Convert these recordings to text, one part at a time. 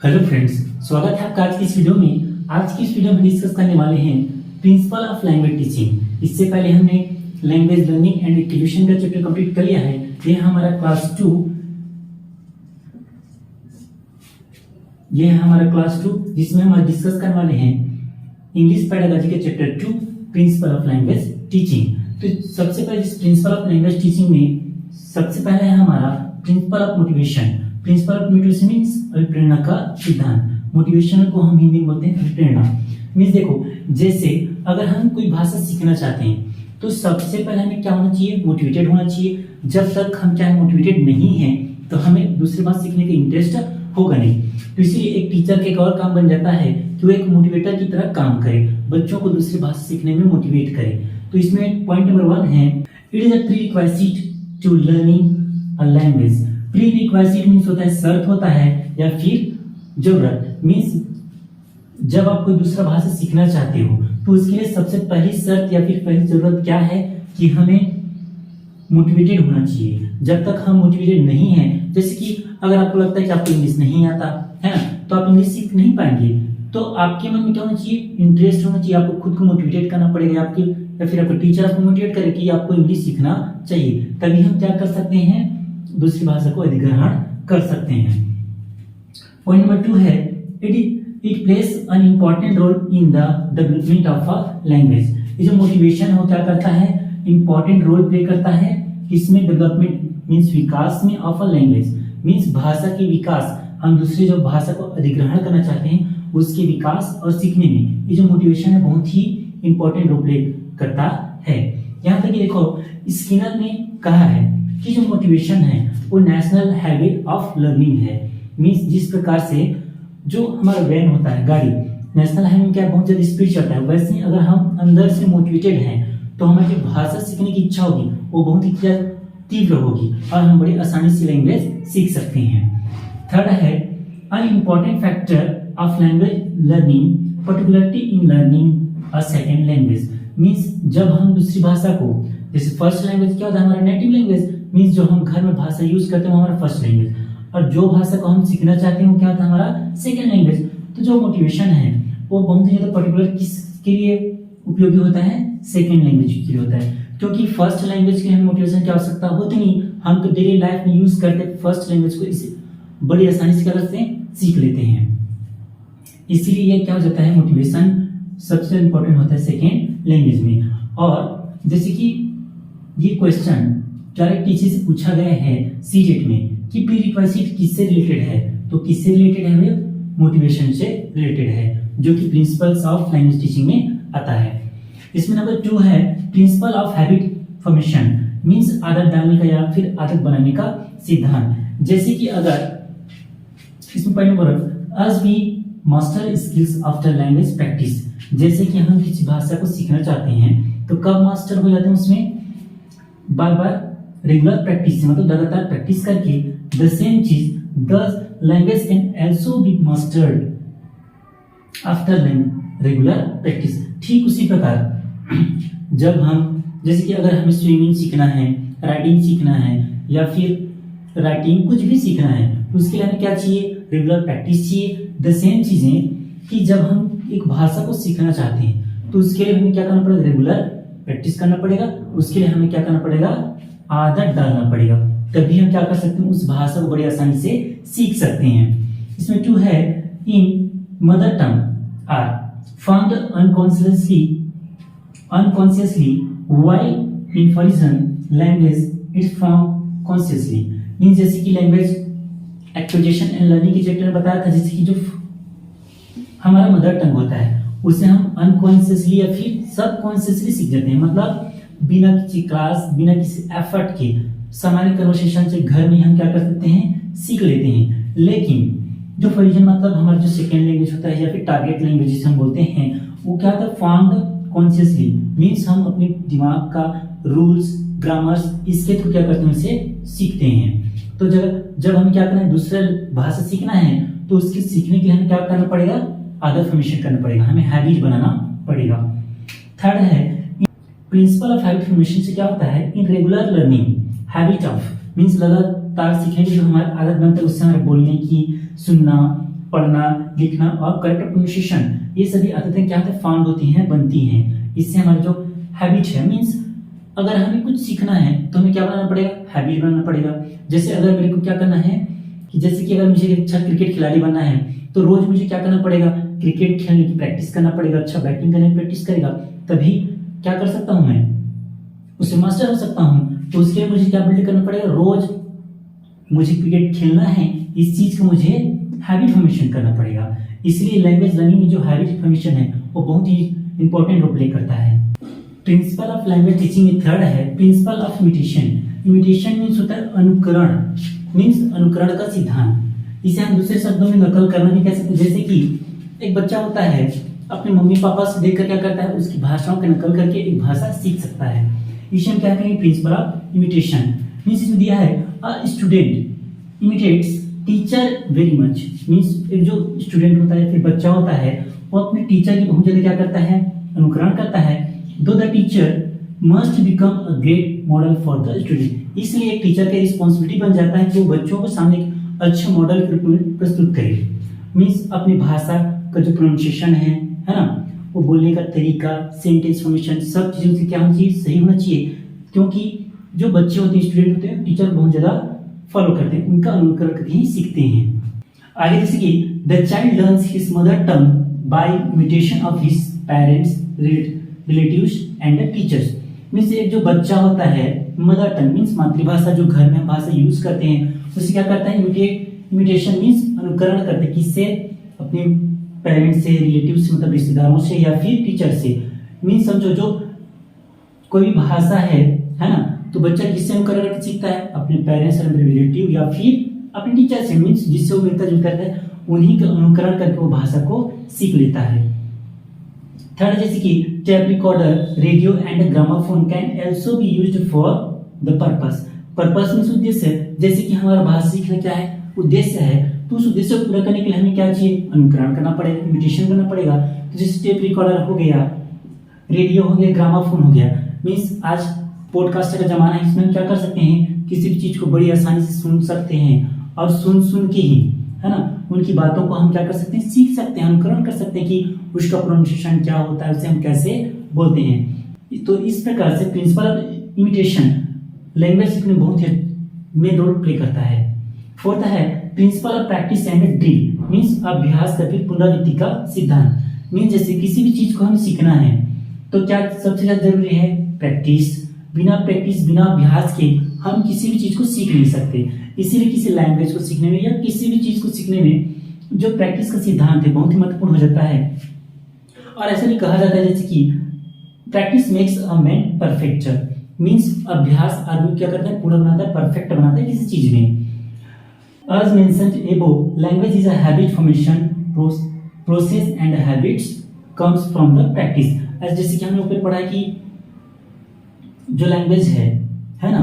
Hello friends, स्वागत है आपका आज की इस वीडियो में। आज की इस वीडियो में डिस्कस करने वाले हैं प्रिंसिपल ऑफ लैंग्वेज टीचिंग। इससे पहले हमने लैंग्वेज लर्निंग एंड एक्विजिशन का चैप्टर कंप्लीट कर लिया है। ये हमारा क्लास 2, ये है हमारा क्लास 2 जिसमें हम आज डिस्कस करने वाले हैं इंग्लिश पेडागॉजी के chapter 2 principal of language teaching. तो सबसे पहले इस प्रिंसिपल ऑफ लैंग्वेज टीचिंग में सबसे पहला है हमारा principle of motivation. Principle of motivation means अभिप्रेरणा का सिद्धांत। मोटिवेशन को हम हिंदी में बोलते हैं अभिप्रेरणा। मीन्स देखो, जैसे अगर हम कोई भाषा सीखना चाहते हैं तो सबसे पहले हमें क्या होना चाहिए? मोटिवेटेड होना चाहिए। जब तक हम क्या मोटिवेटेड नहीं हैं तो हमें दूसरी भाषा सीखने का इंटरेस्ट होगा नहीं। तो इसीलिए एक टीचर का एक और काम बन जाता है कि वो एक मोटिवेटर की तरह काम करे, बच्चों को दूसरी भाषा सीखने में मोटिवेट करे। तो इसमें पॉइंट नंबर 1 है, it is a prerequisite to learning a language. Prerequisite means होता है शर्त होता है या फिर जरूरत। मीन्स जब आप कोई दूसरा भाषा सीखना चाहते हो तो उसके लिए सबसे पहली शर्त या फिर पहली जरूरत क्या है कि हमें मोटिवेटेड होना चाहिए। जब तक हम मोटिवेटेड नहीं हैं, जैसे कि अगर आपको लगता है कि आपको इंग्लिश नहीं आता है ना, तो आप इंग्लिश सीख नहीं पाएंगे। तो आपके मन में क्या होना चाहिए? इंटरेस्ट होना चाहिए। आपको खुद को मोटिवेट करना पड़ेगा, आपके या फिर आपका टीचर आपको मोटिवेट करे कि आपको इंग्लिश सीखना चाहिए। तभी हम क्या कर सकते हैं? दूसरी भाषा को अधिग्रहण कर सकते हैं। पॉइंट नंबर 2 है, it place an important role in the development of a language. ये जो मोटिवेशन हो क्या करता है? इंपॉर्टेंट रोल प्ले करता है इसमें, डेवलपमेंट मीन्स विकास में ऑफ अ लैंग्वेज। मीन्स भाषा के विकास, हम दूसरी जो भाषा को अधिग्रहण करना चाहते हैं उसके विकास और सीखने में ये जो मोटिवेशन है बहुत ही इंपॉर्टेंट रोल प्ले करता है। यहाँ तक कि देखो, स्किनर ने कहा है कि जो मोटिवेशन है वो नेशनल हैबिट ऑफ लर्निंग है। मीन्स जिस प्रकार से जो हमारा वैन होता है, गाड़ी, नेशनल हाईवे में क्या बहुत ज्यादा स्पीड चलता है, वैसे ही अगर हम अंदर से मोटिवेटेड हैं तो हमारी जो भाषा सीखने की इच्छा होगी वो बहुत ही तीव्र होगी और हम बड़ी आसानी से लैंग्वेज सीख सकते हैं। थर्ड है, an important factor of language learning particularly in learning a second language. Means जब हम दूसरी भाषा को, जैसे फर्स्ट लैंग्वेज क्या होता है हमारा नेटिव लैंग्वेज, मीन्स जो हम घर में भाषा यूज करते हैं वो हमारा फर्स्ट लैंग्वेज, और जो भाषा को हम सीखना चाहते हैं वो क्या होता है हमारा सेकेंड लैंग्वेज। तो जो मोटिवेशन है वो बहुत ही ज्यादा पर्टिकुलर किसके लिए उपयोगी होता है? सेकेंड लैंग्वेज के लिए होता है, क्योंकि फर्स्ट लैंग्वेज के हमें मोटिवेशन की आवश्यकता होती नहीं। हम तो डेली लाइफ में यूज करते फर्स्ट लैंग्वेज को, इसे बड़ी आसानी से क्या करते हैं? सीख लेते हैं। इसीलिए ये क्या हो जाता है? मोटिवेशन सबसे इंपॉर्टेंट होता है सेकेंड लैंग्वेज में। और जैसे कि ये क्वेश्चन डायरेक्ट टीचर से पूछा गया है सीटेट में कि प्रीरिक्विजिट किससे रिलेटेड है, तो किससे रिलेटेड है? मोटिवेशन से रिलेटेड है, जो कि प्रिंसिपल्स ऑफ लैंग्वेज टीचिंग में आता है। इसमें नंबर 2 है, principle of habit formation. Means आदत डालने का या फिर आदत बनाने का सिद्धांत। जैसे कि अगर इसमें point number, as we master skills after language practice। जैसे कि हम किसी भाषा को सीखना चाहते हैं तो कब मास्टर हो जाते हैं? उसमें बार बार रेगुलर प्रैक्टिस से, मतलब लगातार प्रैक्टिस करके। द सेम चीज, the language can also be mastered after regular practice. ठीक उसी प्रकार जब हम, जैसे कि अगर हमें स्विमिंग सीखना है, राइटिंग सीखना है या फिर राइटिंग कुछ भी सीखना है तो उसके लिए हमें क्या चाहिए? रेगुलर प्रैक्टिस चाहिए। द सेम चीजें कि जब हम एक भाषा को सीखना चाहते हैं तो उसके लिए हमें क्या करना पड़ेगा? रेगुलर प्रैक्टिस करना पड़ेगा। उसके लिए हमें क्या करना पड़ेगा? आदत डालना पड़ेगा। तभी हम क्या कर सकते हैं? उस भाषा को बड़ी आसानी से सीख सकते हैं। इसमें 2 है, in mother tongue are found unconsciously while in foreign language it's found consciously। Means जैसे कि लैंग्वेज एक्विजिशन एंड लर्निंग के चैप्टर में बताया था, जैसे कि जो हमारा मदर टंग होता है उसे हम अनकॉन्शियसली या फिर सबकॉन्शियसली सीख जाते हैं। मतलब बिना किसी क्लास, बिना किसी एफर्ट के सामान्य कन्वर्सेशन से घर में हम क्या कर सकते हैं? सीख लेते हैं। लेकिन जो फॉरेन, मतलब हमारा जो सेकेंड लैंग्वेज होता है या फिर टारगेट लैंग्वेज जिसे हम बोलते हैं, वो क्या होता है? Found consciously. मीन्स हम अपने दिमाग का रूल्स, ग्रामर्स इसके थ्रू क्या करते हैं? उसे सीखते हैं। तो जब हमें क्या करना है? दूसरा भाषा सीखना है तो उसके सीखने के लिए हमें क्या करना पड़ेगा? आदत फॉर्मेशन करना पड़ेगा, हमें हैबिट बनाना पड़ेगा। थर्ड है, प्रिंसिपल ऑफ हैबिट फॉर्मेशन से क्या होता है? In regular learning habit of means लगातार सीखने की जो हमारी आदत बनता है उससे हमारे बोलने की, सुनना, पढ़ना, लिखना और करेक्ट प्रोनाउंसिएशन, ये सभी आदतें क्या होती है, फाउंड होती हैं, बनती हैं। इससे हमारी जो हैबिट है, मीन्स अगर हमें कुछ सीखना है तो हमें क्या बनाना पड़ेगा, हैबिट बनाना पड़ेगा। जैसे अगर मेरे को क्या करना है कि जैसे कि अगर मुझे अच्छा क्रिकेट खिलाड़ी बनना है तो रोज मुझे क्या करना पड़ेगा, क्रिकेट खेलने की प्रैक्टिस करना पड़ेगा, अच्छा बैटिंग करने की प्रैक्टिस करेगा, तभी क्या कर सकता हूँ, मैं उसे मास्टर हो सकता हूँ। तो उसके लिए मुझे क्या बिल्ड करना पड़ेगा, रोज मुझे क्रिकेट खेलना है, इस चीज को मुझे हैबिट फॉर्मेशन करना पड़ेगा। इसलिए लैंग्वेज लर्निंग में जो हैबिट फॉर्मेशन है वो बहुत ही इंपॉर्टेंट रोल प्ले करता है। प्रिंसिपल ऑफ लैंग्वेज टीचिंग में थर्ड है principle of imitation. Imitation means होता है अनुकरण, मीन्स अनुकरण का सिद्धांत। इसे हम दूसरे शब्दों में नकल करना भी कह सकते हैं। जैसे कि एक बच्चा होता है, अपने मम्मी पापा से देखकर क्या करता है, उसकी भाषाओं की नकल करके एक भाषा सीख सकता है। इसे हम क्या कहेंगे, प्रिंसिपल ऑफ इमिटेशन। मीन्स इसमें दिया है a student imitates teacher very much. Means एक जो स्टूडेंट होता है, फिर बच्चा होता है, वो अपने टीचर की बहुत ज्यादा क्या करता है, अनुकरण करता है। दो the teacher must become a great model for the student. इसलिए एक टीचर की रिस्पॉन्सिबिलिटी बन जाता है कि वो बच्चों को सामने एक अच्छे मॉडल के रूप में प्रस्तुत करे। मीन्स अपनी भाषा का जो प्रोनाउंसिएशन है ना, वो बोलने का तरीका, सेंटेंस फॉर्मेशन, सब चीजों से क्या होना चाहिए, सही होना चाहिए। क्योंकि जो बच्चे होते हैं, स्टूडेंट होते हैं, टीचर बहुत ज्यादा फॉलो करते हैं, उनका अनुकरण करके ही सीखते हैं। आगे जैसे कि the child learns his mother tongue by imitation of his parents, relatives and the teachers. Means एक जो बच्चा होता है, मदर टंग मीन्स मातृभाषा, जो घर में हम भाषा यूज करते हैं, उसे क्या करता है, इमिटेशन मीन्स अनुकरण करते हैं। किससे, अपने पेरेंट्स से, रिलेटिव से मतलब रिश्तेदारों से, या फिर टीचर से। मीन्स समझो जो कोई भी भाषा है ना, तो बच्चा किससे अनुकरण करके सीखता है, अपने पेरेंट्स और रिलेटिव या फिर अपने टीचर से। मीन्स जिससे वो मिलता जुलता है, उन्हीं का अनुकरण करके वो भाषा को सीख लेता है। थर्ड जैसे कि tape recorder, radio and gramophone can also be used for the purpose. Purpose means उद्देश्य। जैसे कि हमारा भाषा सीखना क्या है, उद्देश्य है, तो उस उद्देश्य को पूरा करने के लिए हमें क्या चाहिए, अनुकरण करना पड़ेगा, इमिटेशन करना पड़ेगा। तो जैसे टेप रिकॉर्डर हो गया, रेडियो हो गया, ग्रामोफोन हो गया। मीन्स आज पॉडकास्ट का जमाना है, इसमें हम क्या कर सकते हैं, किसी भी चीज को बड़ी आसानी से सुन सकते हैं, और सुन के ही है ना, उनकी बातों को हम क्या कर सकते हैं, सीख सकते हैं, अनुकरण कर सकते हैं कि उसका प्रोनाउंसिएशन क्या होता है, उसे हम कैसे बोलते हैं। तो इस प्रकार से प्रिंसिपल ऑफ इमिटेशन लैंग्वेज सीखने में बहुत ही मेन रोल प्ले करता है। फोर्थ है principle of practice and drill. Means अभ्यास या फिर पुनरावृत्ति का सिद्धांत। मीन्स जैसे किसी भी चीज को हमें सीखना है तो क्या सबसे ज्यादा जरूरी है, प्रैक्टिस। बिना प्रैक्टिस, बिना अभ्यास के हम किसी भी चीज को सीख नहीं सकते। इसीलिए किसी लैंग्वेज को सीखने में या किसी भी चीज को सीखने में जो प्रैक्टिस का सिद्धांत है बहुत ही महत्वपूर्ण हो जाता है। और ऐसा भी कहा जाता है जैसे कि practice makes a man परफेक्टर। Means अभ्यास आदमी क्या करता है, पूरा बनाता है, परफेक्ट बनाता है किसी चीज में। As mentioned above, language is a habit formation process and habits comes from the practice. as जैसे कि हमने ऊपर पढ़ा है कि जो लैंग्वेज है ना,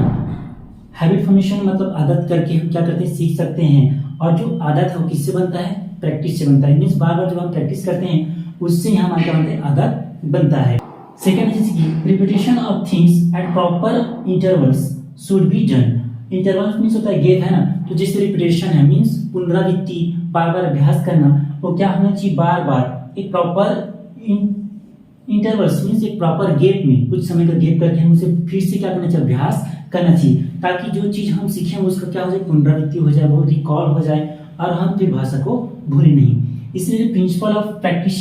हैबिट फॉर्मेशन मतलब आदत करके हम क्या करते हैं, सीख सकते हैं। और जो आदत है वो किससे बनता है, प्रैक्टिस से बनता है। मीन्स बार बार जब हम प्रैक्टिस करते हैं उससे ही हमारा क्या बनता है, आदत बनता है। सेकेंड जैसे कि repetition of things at proper intervals should be done. Intervals means होता है गैप, है ना, तो जैसे रिपीटेशन है मीन्स पुनरावृत्ति, बार बार अभ्यास करना, वो क्या होना चाहिए, बार बार एक प्रॉपर इंटरवल्स मीन्स एक प्रॉपर गैप में, कुछ समय का गैप करके हम उसे फिर से क्या करना चाहिए, अभ्यास करना चाहिए, ताकि जो चीज हम सीखे उसका क्या हो जाए, पुनरावृत्ति हो जाए, बहुत रिकॉल हो जाए और हम फिर भाषा को भूले नहीं। इसलिए प्रिंसिपल ऑफ प्रैक्टिस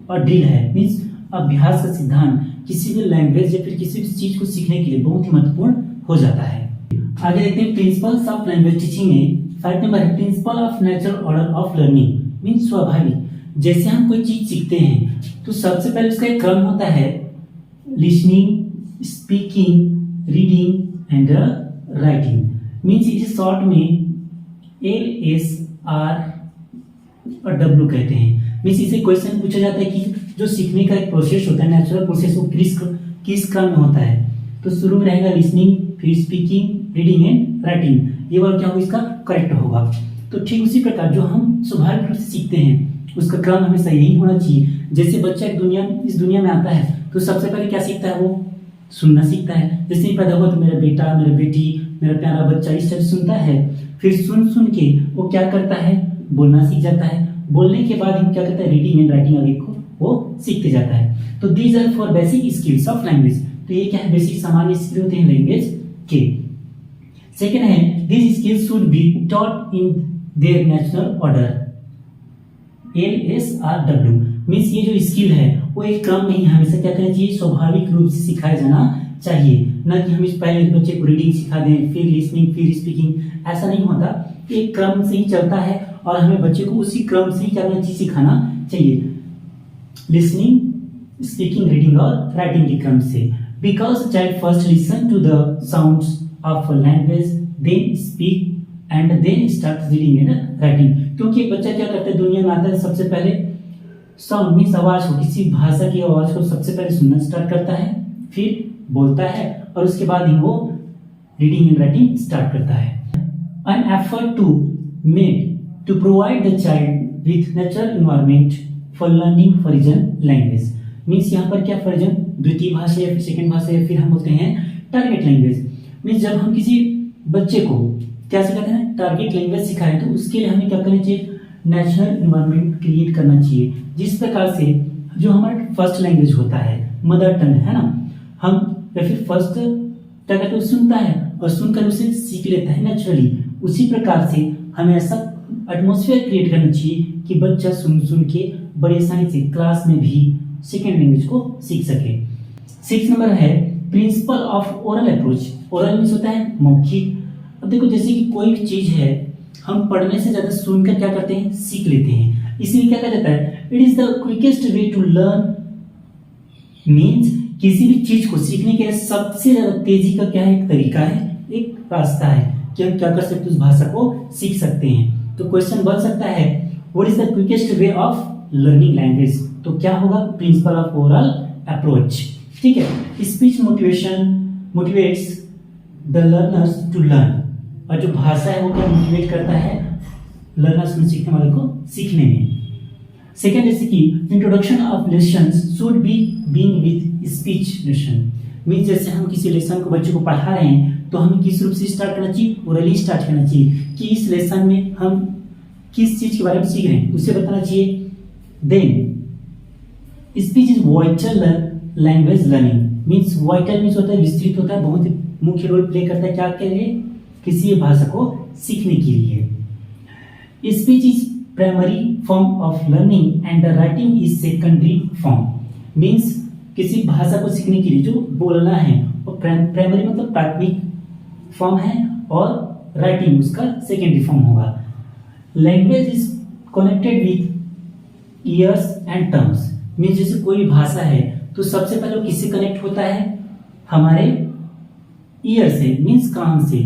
और ड्रिल है, मीन्स अभ्यास का सिद्धांत किसी भी लैंग्वेज या फिर किसी भी चीज को सीखने के लिए बहुत ही महत्वपूर्ण हो जाता है। आगे देखते हैं प्रिंसिपल्स ऑफ लैंग्वेज टीचिंग में 5 नंबर है principle of natural order of learning. Means स्वाभाविक, जैसे हम कोई चीज सीखते हैं तो सबसे पहले उसका एक क्रम होता है, listening, speaking, reading and writing. Means इसे शॉर्ट में LSR और W कहते हैं। मीन्स इसे क्वेश्चन पूछा जाता है कि जो सीखने का एक प्रोसेस होता है, नेचुरल प्रोसेस, वो किस क्रम में होता है। तो शुरू में रहेगा लिसनिंग, फिर स्पीकिंग, रीडिंग एंड राइटिंग। ये वाला क्या होगा, इसका करेक्ट होगा। तो ठीक उसी प्रकार जो हम स्वाभाविक रूप से सीखते हैं उसका क्रम हमेशा यही होना चाहिए। जैसे बच्चा इस दुनिया में आता है तो सबसे पहले क्या सीखता है, वो सुनना सीखता है। जैसे ही पैदा हुआ तो मेरा बेटा, मेरा बेटी, मेरा प्यारा बच्चा इस तरह सुनता है, फिर सुन के वो क्या करता है, बोलना सीख जाता है, बोलने के बाद हम क्या करते हैं, रीडिंग एंड राइटिंग आगे को वो सीखते जाता है। तो these are four basic skills of language. तो ये क्या है, बेसिक सामान्य स्किल होते हैं लैंग्वेज के। सेकेंड है, these skills should be taught in their natural order, LSRW। Means ये जो स्किल है वो एक क्रम में ही हमेशा क्या करना चाहिए, स्वाभाविक रूप से सिखाया जाना चाहिए। न कि हम इस पहले बच्चे को रीडिंग सिखा दें, फिर लिसनिंग, फिर स्पीकिंग, ऐसा नहीं होता। एक क्रम से ही चलता है और हमें बच्चे को उसी क्रम से ही क्या करना चाहिए, सिखाना चाहिए। लिसनिंग, स्पीकिंग, रीडिंग और राइटिंग के क्रम से। Because child first listen to the sounds of language, then speak and then start reading and writing. क्योंकि एक बच्चा क्या करता है, दुनिया में आता है सबसे पहले साउंड मीन्स आवाज को, किसी भाषा की आवाज को सबसे पहले सुनना स्टार्ट करता है, फिर बोलता है और उसके बाद ही वो रीडिंग एंड राइटिंग स्टार्ट करता है। An effort to make to provide the child with natural environment for learning foreign language means यहाँ पर क्या foreign द्वितीय भाषा या फिर सेकंड भाषा या फिर हम बोलते हैं टारगेट लैंग्वेज। मीन्स जब हम किसी बच्चे को क्या सिखाते हैं, टारगेट लैंग्वेज सिखाएं, तो उसके लिए हमें क्या करना चाहिए, नेचुरल इन्वायरमेंट क्रिएट करना चाहिए। जिस प्रकार से जो हमारा फर्स्ट लैंग्वेज होता है, मदर टंग है ना, हम या फिर फर्स्ट क्या कहते हैं, सुनता है और सुनकर उसे सीख लेता है नेचुरली। उसी प्रकार से हमें ऐसा एटमॉस्फेयर क्रिएट करना चाहिए कि बच्चा सुन सुन के बड़े आसानी से क्लास में भी सेकेंड लैंग्वेज को सीख सके। 6 नंबर है principal of oral approach. Oral means होता है मौखिक। अब देखो जैसे कि कोई भी चीज है, हम पढ़ने से ज्यादा सुनकर क्या करते हैं, सीख लेते हैं। इसलिए क्या कहा जाता है, it is the quickest way to learn. Means किसी भी चीज को सीखने के सबसे ज्यादा तेजी का क्या है, एक तरीका है, एक रास्ता है कि हम क्या कर सकते हैं, उस भाषा को सीख सकते हैं। तो क्वेश्चन बन सकता है, what is the quickest way of learning language? तो क्या होगा, प्रिंसिपल ऑफ ओरल अप्रोच। ठीक है। Speech motivates the learners to learn. और जो भाषा है वो क्या मोटिवेट करता है, लर्नर्स में, सीखने वाले को सीखने में। सेकेंड जैसे कि introduction of lessons should be being with speech lesson. Means जैसे हम किसी लेसन को बच्चे को पढ़ा रहे हैं तो हमें किस रूप से स्टार्ट करना चाहिए, ओरली स्टार्ट करना चाहिए कि इस लेसन में हम किस चीज के बारे में सीख रहे हैं उसे बताना चाहिए। Then speech is vital language learning. Means vital means होता है विस्तृत, होता है, बहुत मुख्य रोल प्ले करता है क्या के लिए, किसी भाषा को सीखने के लिए। Speech is primary form of learning and the writing is secondary form. Means किसी भाषा को सीखने के लिए जो बोलना है वो प्राइमरी मतलब प्राथमिक फॉर्म है और राइटिंग उसका सेकेंडरी फॉर्म होगा। Language is connected with years and terms. Means जैसे कोई भाषा है तो सबसे पहले किससे कनेक्ट होता है, हमारे ईयर से, मीन्स कान से।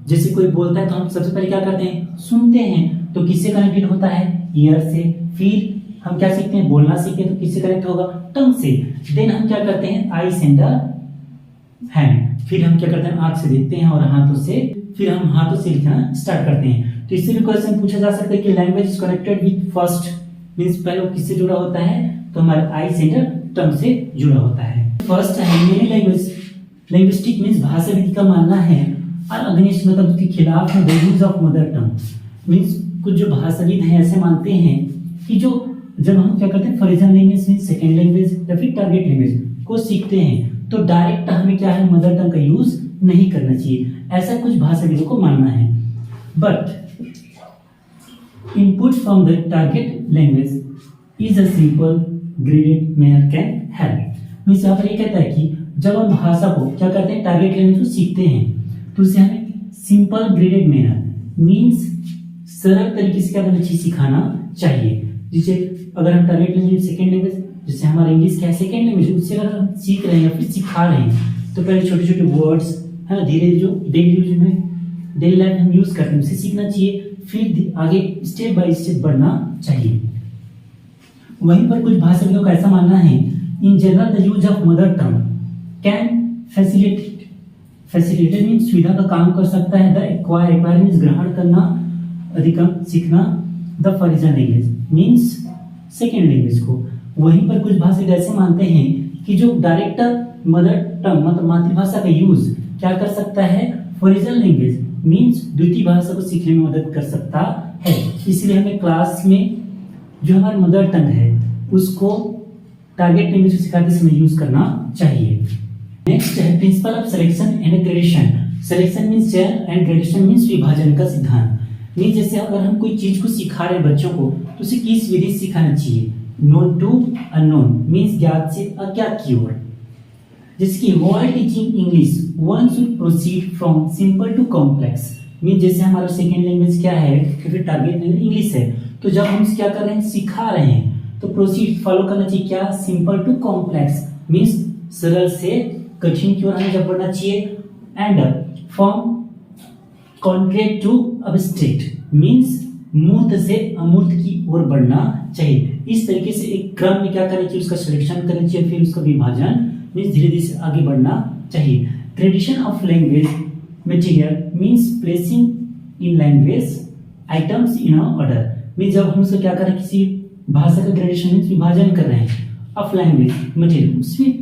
जैसे कोई बोलता है तो हम सबसे पहले क्या करते हैं, सुनते हैं, तो किससे कनेक्टेड होता है, ईयर से। फिर हम क्या सीखते हैं, बोलना सीखते हैं, तो किससे कनेक्ट होगा, टंग से। देन हम क्या करते हैं, आईज एंड द हैंड। फिर हम क्या करते हैं, आंख से देखते हैं और हाथों से, फिर हम हाथों से लिखना स्टार्ट करते हैं। तो इससे भी क्वेश्चन पूछा जा सकता है कि language is connected with first, means पहले किससे जुड़ा होता है, तो हमारे आईज एंड टंग से जुड़ा होता है। फर्स्ट है मेरी लैंग्वेज लिंग्विस्टिक मीन्स भाषा विधि का मानना है और अग्निस्ट मतलब उसके खिलाफ है the use of mother tongue. Means कुछ जो भाषाविद हैं ऐसे मानते हैं कि जो जब हम क्या करते हैं foreign language means second language या फिर टारगेट लैंग्वेज को सीखते हैं तो डायरेक्ट हमें क्या है मदर टंग का यूज नहीं करना चाहिए, ऐसा कुछ भाषाविदों को मानना है। But input from the target language is a simple graded manner can help. Means यहाँ पर ये कहता है कि जब हम भाषा को क्या करते हैं टारगेट लैंग्वेज को सीखते हैं तो उसे हमें सिंपल ग्रेडेड मैनर मीन्स सरल तरीके से क्या करना चाहिए, सिखाना चाहिए। जिसे अगर हम टारगेट लैंग्वेज सेकेंड लैंग्वेज जैसे हमारा इंग्लिश क्या है सेकेंड लैंग्वेज, उससे अगर हम सीख रहे हैं या फिर सिखा रहे हैं तो पहले छोटे छोटे वर्ड्स है ना धीरे जो डेली यूज में डेली लाइफ हम यूज करते हैं उसे सीखना चाहिए, फिर आगे स्टेप बाय स्टेप बढ़ना चाहिए। वहीं पर कुछ भाषाविदों का ऐसा मानना है in general the use of mother tongue can facilitate mean सुविधा का काम कर सकता है। द एक्वायर मीन्स ग्रहण करना, अधिकम सीखना, the foreign language means second language को। वहीं पर कुछ भाषाविद ऐसे मानते हैं कि जो डायरेक्ट मदर टंग मतलब मातृभाषा का यूज क्या कर सकता है, फॉरेन लैंग्वेज मीन्स द्वितीय भाषा को सीखने में मदद कर सकता है। इसलिए हमें क्लास में जो हमारी मदर टंग है उसको टारगेट लैंग्वेज सिखाते समय यूज करना चाहिए। नेक्स्ट है principle of selection and gradation. Selection means चयन एंड ग्रेडेशन मींस विभाजन का सिद्धांत। मींस जैसे अगर हम कोई चीज को सिखा रहे हैं बच्चों को तो उसे किस विधि से सिखाना चाहिए, नोन टू अननोन मींस ज्ञात से अज्ञात की ओर। जैसे कि while teaching English one should proceed from simple to complex. Means जैसे हमारा सेकेंड लैंग्वेज क्या है, फिर टारगेट लैंग्वेज इंग्लिश है, तो जब हम क्या कर रहे हैं, सिखा रहे हैं, तो प्रोसीड फॉलो करना चाहिए क्या, सिंपल टू कॉम्प्लेक्स मींस सरल से कठिन की ओर हमें जब बढ़ना चाहिए। And from concrete to abstract means मूर्त से अमूर्त की ओर बढ़ना चाहिए। इस तरीके से एक क्रम में क्या करना चाहिए, उसका सिलेक्शन करना चाहिए, फिर उसका विभाजन मींस धीरे धीरे से आगे बढ़ना चाहिए। Tradition of language material means placing in language items in order means जब हम उसको क्या कर रहे हैं, किसी भाषा का ग्रेडेशन मींस विभाजन कर रहे हैं ऑफ लैंग्वेज मटेरियल उसमें,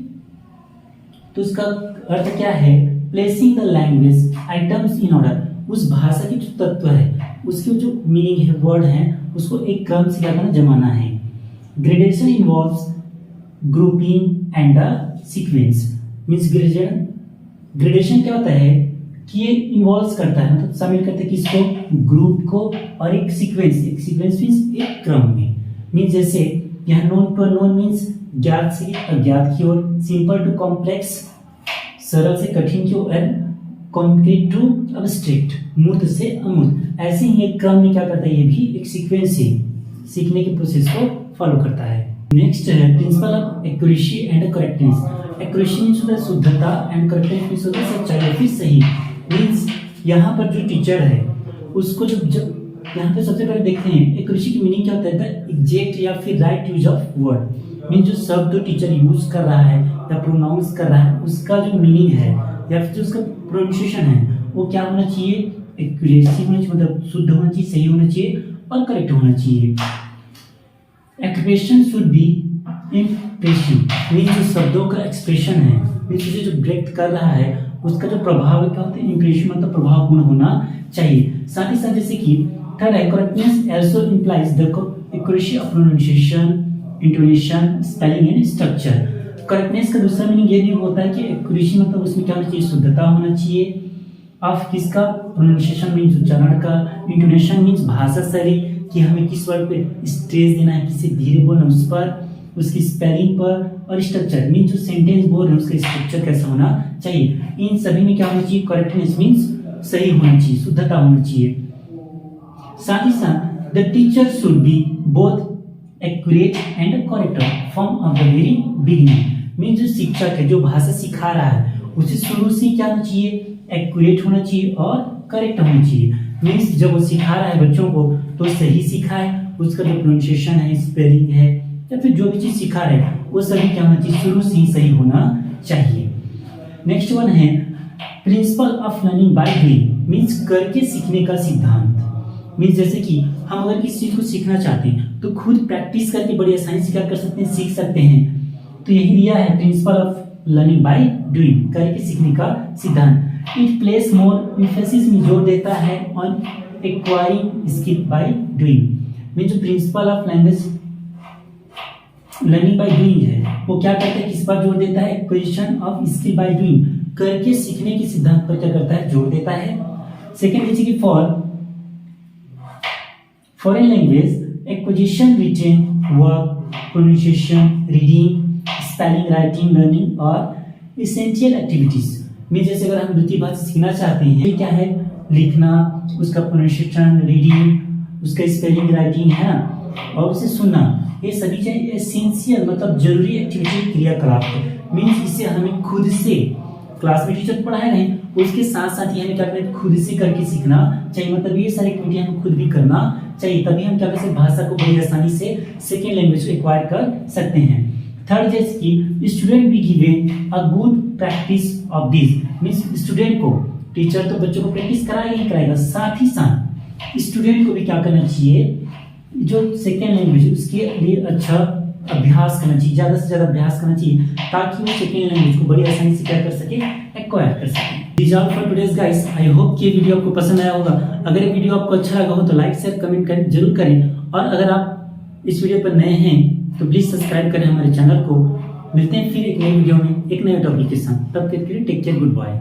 तो उसका अर्थ क्या है, placing the language items in order, उस भाषा की जो तत्व है उसके जो मीनिंग है, वर्ड है, उसको एक क्रम से क्या करना, जमाना है। Gradation involves grouping and sequence means gradation क्या होता है कि ये इन्वॉल्व करता है, मतलब शामिल करते हैं किसको, ग्रुप को, और एक सीक्वेंस मींस एक क्रम में। मींस जैसे यहाँ नोन टू अननोन मींस ज्ञात से अज्ञात की ओर, सिंपल टू कॉम्प्लेक्स सरल से कठिन की ओर, कॉन्क्रीट टू अब्स्ट्रैक्ट मूर्त से अमूर्त। ऐसे ही एक क्रम में क्या करता है, ये भी एक सीक्वेंस से सीखने के प्रोसेस को फॉलो करता है। नेक्स्ट है principle of accuracy and correctness. Accuracy means होता है शुद्धता एंड करेक्टनेस मींस होता है सच्चाई या फिर सही। मींस यहाँ पर जो टीचर है उसको जब यहाँ पे सबसे पहले देखते हैं एक्यूरेसी की मीनिंग क्या होता है, एग्जैक्ट या फिर right use of word means जो शब्द टीचर यूज कर रहा है या प्रोनाउंस कर रहा है उसका जो मीनिंग है या फिर जो उसका प्रोनाउंसिएशन है वो क्या होना चाहिए, एक्यूरेसी होना चाहिए, मतलब शुद्ध होना चाहिए, सही होना चाहिए और करेक्ट होना चाहिए। Expression should be impressive means जो शब्दों का एक्सप्रेशन है मींस जो व्यक्त कर रहा है उसका जो प्रभाव क्या होता है, इम्प्रेसिव मतलब प्रभावपूर्ण होना चाहिए। साथ ही साथ जैसे कि थर्ड है correctness also implies the accuracy of pronunciation, intonation, spelling and structure. Correctness का दूसरा मीनिंग ये भी होता है कि एक्यूरेसी मतलब उसमें क्या होना चाहिए, शुद्धता होना चाहिए ऑफ किसका, प्रोनाउंसिएशन मींस उच्चारण का, इंटोनेशन मींस भाषा शैली कि हमें किस वर्ड पे स्ट्रेस देना है, किसे धीरे बोलना उस पर, उसकी स्पेलिंग पर, और स्ट्रक्चर मींस जो सेंटेंस बोल रहे हैं उसका स्ट्रक्चर कैसा होना चाहिए। इन सभी में क्या होना चाहिए, करेक्टनेस मींस सही होना चाहिए, शुद्धता होना चाहिए। साथ ही साथ the teacher should be both accurate and correct from a very beginning means जो शिक्षक है जो भाषा सिखा रहा है उसे शुरू से क्या होना चाहिए, एक्यूरेट होना चाहिए और करेक्ट होना चाहिए। मींस जब वो सिखा रहा है बच्चों को तो सही सिखाए, उसका जो प्रोनाउंसिएशन है, स्पेलिंग है या फिर जो भी चीज सिखा रहे हैं वो सभी क्या होना चाहिए, शुरू से ही सही होना चाहिए। नेक्स्ट वन है principle of learning by doing means करके सीखने का सिद्धांत। मींस जैसे कि हम अगर किसी चीज को सीखना चाहते हैं तो खुद प्रैक्टिस करके बड़ी आसानी से क्या कर सकते हैं, सीख सकते हैं। तो यही दिया है principle of learning by doing, करके सीखने का सिद्धांत। इट प्लेस मोर एम्फेसिस में जोर देता है on acquiring skill by doing means जो principle of language learning by doing है वो क्या करता है, किस पर जोर देता है, acquisition of skill by doing, करके सीखने के सिद्धांत पर क्या करता है, जोर देता है। सेकंड जैसे कि foreign language acquisition, written, work, pronunciation, reading, spelling, writing, learning और एसेंशियल एक्टिविटीज में जैसे अगर हम द्वितीय भाषा सीखना चाहते हैं क्या है, लिखना, उसका प्रोनाउंसिएशन, रीडिंग, उसका स्पेलिंग, राइटिंग है ना, और उसे सुनना, ये सभी चीजें एसेंशियल मतलब जरूरी एक्टिविटी क्रियाकलाप है। मींस इसे हमें खुद से क्लास में टीचर पढ़ाए नहीं उसके साथ साथ ही हमें क्या करना है, खुद से करके सीखना चाहिए, मतलब ये सारी एक्टिविटी हमें खुद भी करना चाहिए, तभी हम क्या कर सकते भाषा को बड़ी आसानी से सेकेंड लैंग्वेज को एक्वायर कर सकते हैं। थर्ड जैसे कि student be given a good practice of this means student को, टीचर तो बच्चों को प्रैक्टिस कराएगा ही कराएगा, साथ ही साथ स्टूडेंट को भी क्या करना चाहिए, जो सेकेंड लैंग्वेज उसके लिए अच्छा अभ्यास करना चाहिए, ज्यादा से ज्यादा अभ्यास करना चाहिए ताकि वो सेकेंड लैंग्वेज को बड़ी आसानी से क्या कर सके, एक्वायर कर सके। This all for today's guys, I hope कि ये वीडियो आपको पसंद आया होगा। अगर ये वीडियो आपको अच्छा लगा हो तो लाइक शेयर कमेंट करें जरूर करें, और अगर आप इस वीडियो पर नए हैं तो प्लीज सब्सक्राइब करें हमारे चैनल को। मिलते हैं फिर एक नई वीडियो में एक नए टॉपिक के साथ। तब तक के लिए टेक केयर, गुड बाय।